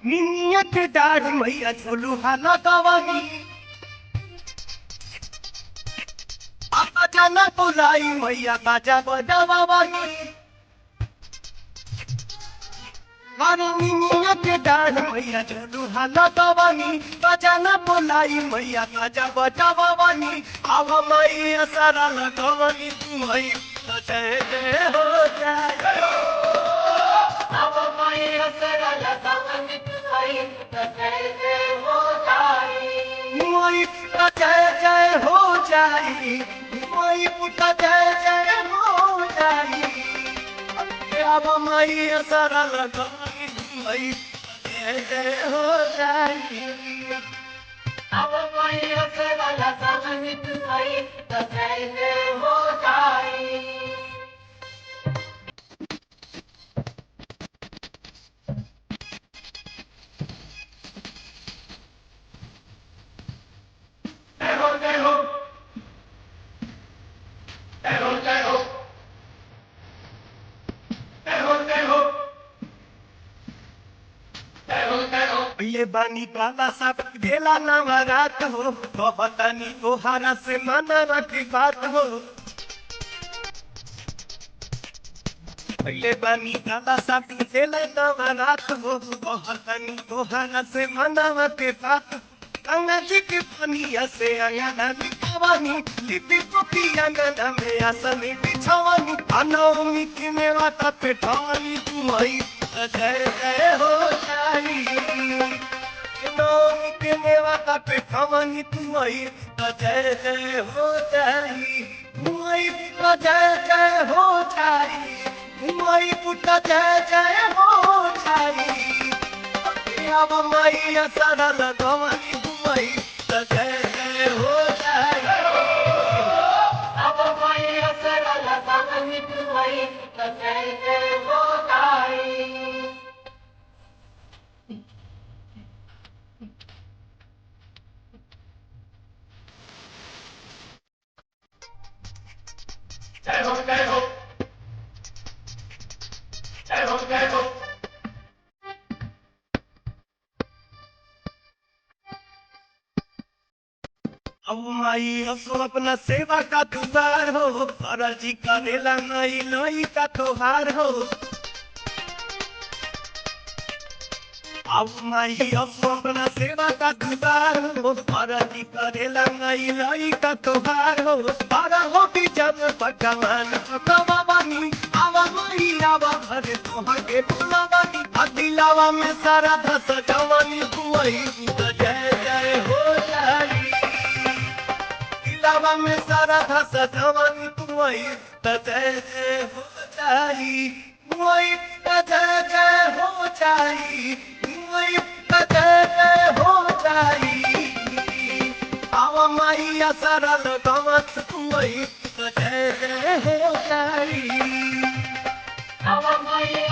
नियत डाढ़ मैया झोलू हाना दवानी आपा जाना बुलाई मैया बाजा बजावानी वानी नियत डाढ़ मैया झोलू हाना दवानी बजाना बुलाई मैया बाजा बजावानी आवा मैया सारा लगवानी तू मैया जय जय हो जाए आवा मैया सारा लगवानी मोई पुता जय जय हो जाई मोई पुता जय जय हो जाई अब माई सारा लगाई मोई जय जय हो जाई अब माई सारा लगाई मोई जय जय हो जाई ये बानी बाबा साहब भेला नवरात हो कहतनी तोहारा से मनवा की बात हो ये बानी बाबा साहब भेला नवरात हो कहतनी तोहारा से मनवा की बात गंगा जी के पनिया से आया बिछवानी लिपि पोती अंगना में आसनी बिछवानी अनौमी की मेवा पे ठानी तुम्हारी जय जय हो जाई नौमी के मेवा पे ठानी तुम्हारी जय जय हो जाई तुम्हारी पुता जय जय हो जाई तुम्हारी पुता जय जय हो जाई अब मैया सारा लगवानी तुम्हारी जय जय हो जाए अब मैया सारा लगवानी तुम्हारी जय जय हो जाए जय हो जय हो जय हो जय हो अब माई असो अपना सेवा का दुआर हो फर्जी करेला नहीं नहीं का तोहार हो अब माई असो अपना सेवा का दुआर हो फर्जी करेला नहीं नहीं का तोहार हो बारा हो भी जब भगवान भगवानी आवा माई आवा घर तोहके बुलावानी दिलावा में सारा धस जवानी हुई जय जय हो जाई दिलावा में सारा धस जवानी हुई जय जय हो जाई हुई जय जय हो जाई हुई जय जय हो जाई आवा माई सारा लगवत हुई जय जय हो जाई आवा माई